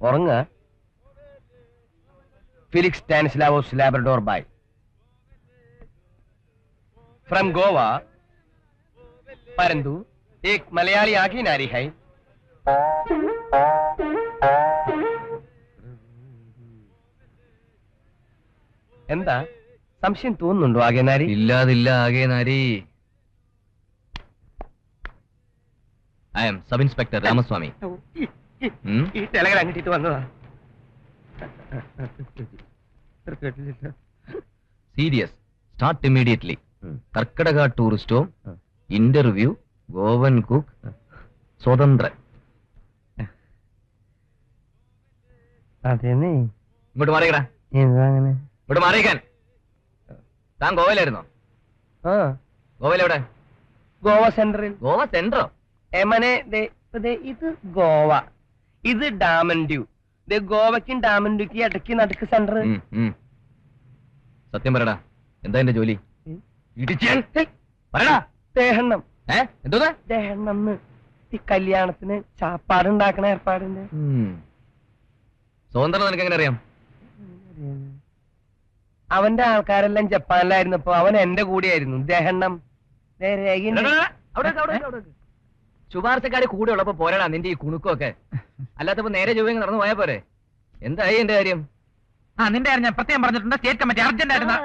ഉറങ്ങ. Felix Stanislaus Labrador by from Goa परंतु एक मलयाली आखी नारी है. എന്താ സംശയം തോന്നുന്നുണ്ടോ ആകെ നാരി? ഇല്ലാതില്ല ആകെ നാരി. I am sub inspector Ramaswamy. ഈ ടെലഗ്രാം കിട്ടിയിട്ട് വന്നതാ. Serious start immediately. കർക്കടക tourist home, interview, Goan cook, സ്വതന്ത്രൻ. അതെന്നെ. ഇങ്ങോട്ട് മാറിയടാ. അങ്ങനെ ഇങ്ങോട്ട് മാറിയിക്കാൻ. താൻ ഗോവയിലായിരുന്നോ? ഗോവയിലെവിടെ? ഗോവ സെൻട്രൽ. ഗോവ സെൻട്രോ? എമനെ ഇത് ഗോവ, ഇത് ഡാമൻ ഡ്യൂ. ഗോവയ്ക്കും ഡാമൻ ഡ്യൂക്ക് ഇടയ്ക്ക് നടുക്ക് സെന്റർ. സത്യം പറയടാ, എന്താ എന്റെ ജോലി? ദേഹണ്ണം. എന്തോ ദേഹണ്ണം. ഈ കല്യാണത്തിന് ചാപ്പാടുണ്ടാക്കണ ഏർപ്പാടിന്റെ. സ്വതന്ത്രം നിനക്ക് എങ്ങനെ അറിയാം? അവന്റെ ആൾക്കാരെല്ലാം ജപ്പാനിലായിരുന്നപ്പോ അവൻ എന്റെ കൂടെയായിരുന്നു. ദേഹണ്ണം. ശുപാർശക്കാര് കൂടെ ഉള്ളപ്പോ പോരാടാ നിന്റെ ഈ കുണുക്കൊക്കെ. അല്ലാത്തപ്പോ നേരെ ജോലി നടന്നു പോയാ പോരെ. എന്തായി എന്റെ കാര്യം? നിന്റെ കാര്യം ഞാൻ പ്രത്യേകം പറഞ്ഞിട്ടുണ്ട്. സ്റ്റേറ്റ് കമ്മിറ്റി അർജന്റ് ആയിരുന്നു.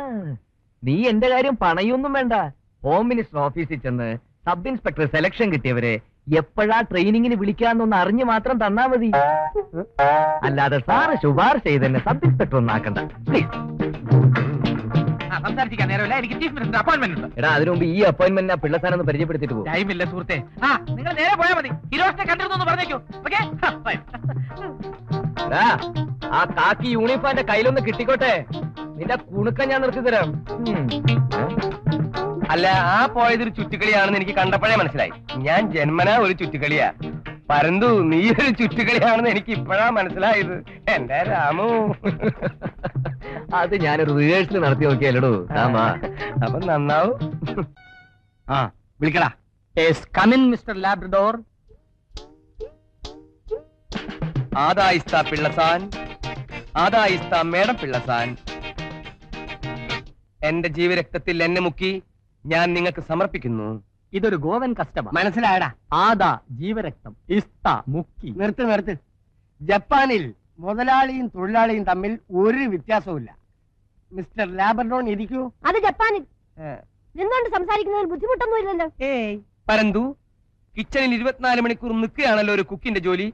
നീ എന്റെ കാര്യം പണയൊന്നും വേണ്ട. ഹോം മിനിസ്റ്റർ ഓഫീസിൽ ചെന്ന് സബ് ഇൻസ്പെക്ടർ സെലക്ഷൻ കിട്ടിയവരെ എപ്പോഴാ ട്രെയിനിങ്ങിന് വിളിക്കാന്നൊന്ന് അറിഞ്ഞു മാത്രം തന്നാ മതി. അല്ലാതെ സാറ് ശുപാർശ ചെയ്തെന്നെ സബ് ഇൻസ്പെക്ടർ ഒന്നാക്കണ്ട. സംസാരിക്കാൻ നേരമില്ല, എനിക്ക് ചീഫ് മിനിസ്റ്റർ അപ്പോയിന്റ്മെന്റ് ഉണ്ട്. എടാ അതിനു മുമ്പ് ഈ അപ്പോയിന്റ്മെന്റ് പിള്ളസാനം ഒന്ന് പരിചയപ്പെടുത്തിട്ട് പോകും. ടൈമില്ല സുഹൃത്തെ. നിങ്ങൾ നേരെ പോയാൽ മതി. ഹിരോഷിനെ കണ്ടിരുന്നു പറഞ്ഞേക്കൂ. ആ കാക്കി യൂണിഫോം എന്റെ കയ്യിലൊന്ന് കിട്ടിക്കോട്ടെ. നിന്റെ കുണുക്ക ഞാൻ നിർത്തി തരാം. അല്ല, ആ പോയതൊരു ചുറ്റുകളിയാണെന്ന് എനിക്ക് കണ്ടപ്പോഴേ മനസ്സിലായി. ഞാൻ ജന്മനാ ഒരു ചുറ്റുകളിയാ. പരന്തു നീ ഒരു ചുറ്റുകളിയാണെന്ന് എനിക്ക് ഇപ്പോഴാ മനസ്സിലായത്. എന്റെ രാമു, അത് ഞാനൊരു റിഹേഴ്സൽ നടത്തി നോക്കിയല്ലോ. അപ്പൊ നന്നാവും. വിളിക്കടാ. Mister Labrador. ആദായിസ്ത പിള്ളസാൻ, ആദായിസ്ത മേഡം പിള്ളസാൻ. എന്റെ ജീവരക്തത്തിൽ എന്നെ മുക്കി ഞാൻ നിങ്ങൾക്ക് സമർപ്പിക്കുന്നു. ഇതൊരു ഗോവൻ കസ്റ്റമർ. മനസ്സിലായടാ? ആദാ ജീവരക്തം, ഇസ്ത മുക്കി. നിർത്ത്. ജപ്പാനിൽ മുതലാളിയും തൊഴിലാളിയും തമ്മിൽ ഒരു വ്യത്യാസവുമില്ല. മിസ്റ്റർ ലാബ്രഡോർ ഇരിക്കൂ. അത് ജപ്പാനിൽ നിന്നുകൊണ്ട് സംസാരിക്കുന്നതിൽ ബുദ്ധിമുട്ടൊന്നും ഇല്ലല്ലോ. പരന്തു കിച്ചണിൽ 24 മണിക്കൂർ നിൽക്കുകയാണല്ലോ ഒരു കുക്കിന്റെ ജോലി.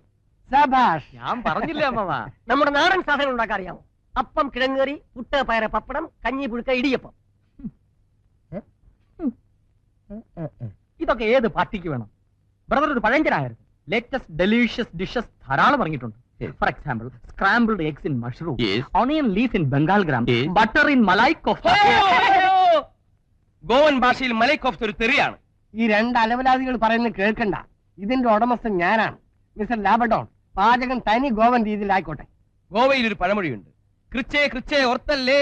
സബാഷ്. ഞാൻ പറഞ്ഞില്ലേ അമ്മ, നമ്മുടെ നാടൻ സാധനം ഉണ്ടാക്കാൻ അറിയാമോ? അപ്പം, കിഴങ്ങേറി, പുട്ട്, പയറ്, പപ്പടം, കഞ്ഞി, പുഴുക്ക, ഇടിയപ്പം. ഇതൊക്കെ ഏത് പാർട്ടിക്ക് വേണം? ബ്രദർ ഒരു പഴഞ്ചനായിരുന്നു. ലേറ്റസ്റ്റ് ഡെലീഷ്യസ് ഡിഷസ് ധാരാളം ഇറങ്ങിയിട്ടുണ്ട്. For example, scrambled eggs in mushroom, onion leaf in Bengal gram, butter in malai kofta. Goan ഭാഷയിൽ മലായ് കോഫ്ത ഒരു തെറിയാണ്. ഈ രണ്ട് അലവലാദികൾ പറയുന്നത് കേൾക്കണ്ട. ഇതിന്റെ ഉടമസ്ഥൻ ഞാനാണ്. മിസ്റ്റർ ലാബ്രഡോർ, പാചകം തനി ഗോവൻ രീതിയിലായിക്കോട്ടെ. ഗോവയിൽ ഒരു പഴമൊഴിയുണ്ട്. കൃച്ചേ കൃച്ചേ ഓർത്തല്ലേ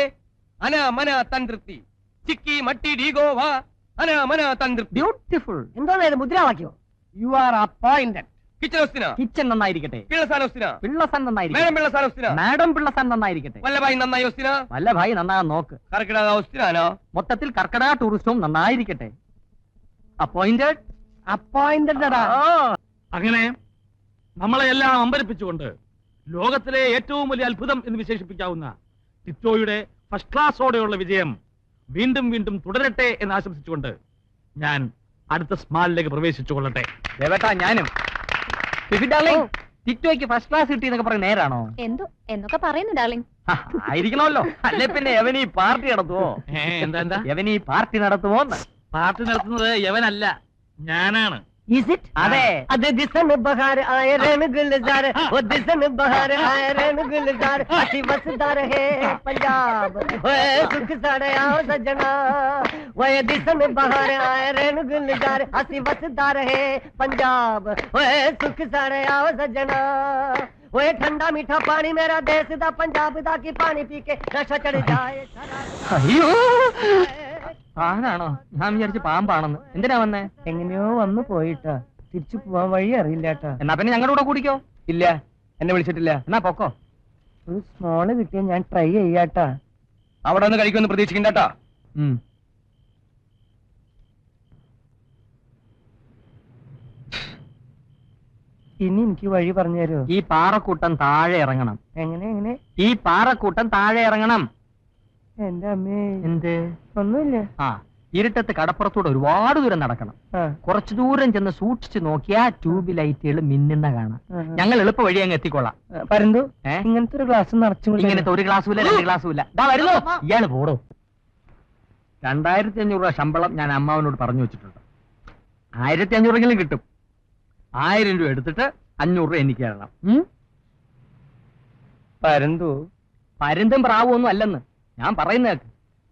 അന മന തന്ത്രി ചിക്കി മട്ടി ഡി ഗോവ അന മന തന്ത്രി. ബ്യൂട്ടിഫുൾ. എന്തോന്നാ ഇത്, മുദ്രാവാക്യോ? You are appointed. കിച്ചൺ നന്നായിരിക്കട്ടെ. പിള്ളസാൻ നന്നായിരിക്കട്ടെ. മാഡം പിള്ളസാൻ നന്നായിരിക്കട്ടെ. വല്ലഭായി നന്നാകാൻ നോക്ക്. മൊത്തത്തിൽ കർക്കടക ടൂറിസ്റ്റ് ഹോം നന്നായിരിക്കട്ടെ. അപ്പോയിന്റഡ്. അങ്ങനെ നമ്മളെ എല്ലാം അമ്പരിപ്പിച്ചുകൊണ്ട് ലോകത്തിലെ ഏറ്റവും വലിയ അത്ഭുതം എന്ന് വിശേഷിപ്പിക്കാവുന്ന ടിറ്റോയുടെ ഫസ്റ്റ് ക്ലാസോടെയുള്ള വിജയം വീണ്ടും വീണ്ടും തുടരട്ടെ എന്ന് ആശംസിച്ചുകൊണ്ട് ഞാൻ അടുത്ത സ്മാളിലേക്ക് പ്രവേശിച്ചു കൊള്ളട്ടെ. ഞാനും ടിറ്റോയ്ക്ക് ഫസ്റ്റ് ക്ലാസ് കിട്ടി എന്നൊക്കെ പറയുന്നത് നേരാണോ? എന്നൊക്കെ പറയുന്നു ഡാർലിംഗ്. ആയിരിക്കണമല്ലോ, അല്ലെ പിന്നെ യവനി പാർട്ടി നടത്തുവോ? എന്താ യവനി പാർട്ടി നടത്തുമോ? പാർട്ടി നടത്തുന്നത് യവനല്ല, ഞാനാണ്. Is it? അതെ. അത് ദിസൻ ബഹാർ ആയ രൻ ഗുൽസാർ ഓ ദിസൻ ബഹാർ ആയ രൻ ഗുൽസാർ അസി വസദാ രഹേ പഞ്ചാബ് ഓए സുഖ സാടെ आओ सजना ओए ദിസൻ ബഹാർ ആയ രൻ ഗുൽസാർ അസി വസദാ രഹേ പഞ്ചാബ് ओए സുഖ സാടെ आओ सजना ओए ठंडा मीठा पानी मेरा देश दा पंजाब दा की पानी पी के नशा चढ़ जाए അയ്യോ ആനാണോ? ഞാൻ വിചാരിച്ചു പാമ്പാണെന്ന്. എന്തിനാ വന്നേ? എങ്ങനെയോ വന്നു പോയിട്ടാ, തിരിച്ചു പോവാൻ വഴി അറിയില്ലാട്ടാ. എന്നാ പിന്നെ ഞങ്ങളുടെ കൂടെ കൂടിക്കോ. ഇല്ല, എന്നെ വിളിച്ചിട്ടില്ല. എന്നാ പൊക്കോ. ഒരു സ്മോള് കിട്ടിയ ഞാൻ ട്രൈ ചെയ്യാട്ടാ. അവിടെ ഒന്ന് കഴിക്കുമെന്ന് പ്രതീക്ഷിക്കണ്ടാ. ഇനി എനിക്ക് വഴി പറഞ്ഞു തരുമോ? ഈ പാറക്കൂട്ടം താഴെ ഇറങ്ങണം. എങ്ങനെ? ഈ പാറക്കൂട്ടം താഴെ ഇറങ്ങണം. എന്റെ അമ്മേ. എന്ത്? ഒന്നുമില്ല. ആ, ഇരുട്ടത്ത് കടപ്പുറത്തൂടെ ഒരുപാട് ദൂരം നടക്കണം. കുറച്ചു ദൂരം ചെന്ന് സൂക്ഷിച്ചു നോക്കിയാ ട്യൂബ് ലൈറ്റുകൾ മിന്നുന്ന കാണാം. ഞങ്ങൾ എളുപ്പ വഴി അങ്ങ് എത്തിക്കൊള്ളാം. പരന്തു, ഇങ്ങനത്തെ ഒരു ഗ്ലാസ് നിറച്ചു. ഇങ്ങനത്തെ ഒരു ഗ്ലാസ്സും ഇല്ല, 2 ഗ്ലാസ്സും ഇല്ല. വരുന്നു ഇയാള് പോടോ. 2500 രൂപ ശമ്പളം ഞാൻ അമ്മാവനോട് പറഞ്ഞു വെച്ചിട്ടുണ്ട്. 1500 കിട്ടും. 1000 രൂപ എടുത്തിട്ട് 500 രൂപ എനിക്ക് തരണം. പരന്തു, പരുന്തും പ്രാവും ഒന്നും അല്ലെന്ന് ഞാൻ പറയുന്നത്.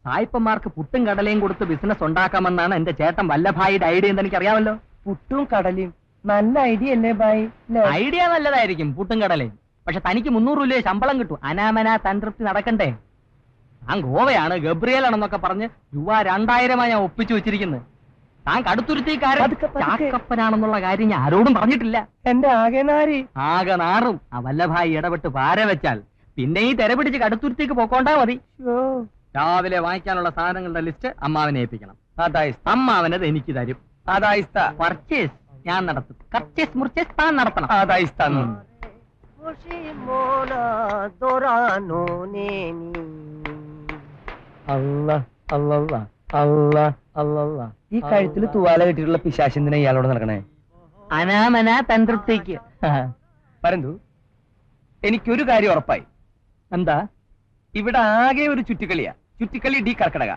സായിപ്പന്മാർക്ക് പുട്ടും കടലയും കൊടുത്ത് ബിസിനസ് ഉണ്ടാക്കാമെന്നാണ് എന്റെ ചേട്ടൻ വല്ലഭായിയുടെ ഐഡിയ എന്ന് എനിക്ക് അറിയാമല്ലോ. പുട്ടും കടലയും നല്ല ഐഡിയ അല്ലേ ബായി? ഐഡിയ നല്ലതായിരിക്കും, പുട്ടും കടലയും. പക്ഷെ തനിക്ക് 300 രൂപ ശമ്പളം കിട്ടും. അനാമന തന്ത്രപ്തി നടക്കണ്ടേ? താൻ ഗോവയാണ്, ഗബ്രിയലാണെന്നൊക്കെ പറഞ്ഞ് രൂപ 2000 ഞാൻ ഒപ്പിച്ചു വെച്ചിരിക്കുന്നത്. താൻ കടുത്തുരുത്തിക്കാരൻ ചാക്കപ്പനാണെന്നുള്ള കാര്യം ഞാൻ ആരോടും പറഞ്ഞിട്ടില്ല. എന്റെ ആകെ നാരി ആകെ നാറും. ആ വല്ലഭായി ഇടപെട്ട് പാര വെച്ചാൽ പിന്നെ ഈ തെര പിടിച്ച് കടുത്തുരുത്തിക്ക് പോക്കോണ്ടാ മതി. രാവിലെ വാങ്ങിക്കാനുള്ള സാധനങ്ങളുടെ ലിസ്റ്റ് അമ്മാവനെ ഏൽപ്പിക്കണം. അമ്മാവനത് എനിക്ക് തരും. പർച്ചേസ് ഞാൻ നടത്തും. പർച്ചേസ് മുർച്ചേസ് താൻ നടത്തണം. ഈ കഴുത്തിൽ തുവാല കെട്ടിയിട്ടുള്ള പിശാചിന്തിനെ ഇയാളോട് നടക്കണേ? അനാമന തന്ത്രപ്തിക്ക്. പരന്തു, എനിക്കൊരു കാര്യം ഉറപ്പായി. എന്താ? ഇവിടെ ആകെ ഒരു ചുറ്റിക്കളിയാ. ചുറ്റിക്കളി ഡി കർക്കടക.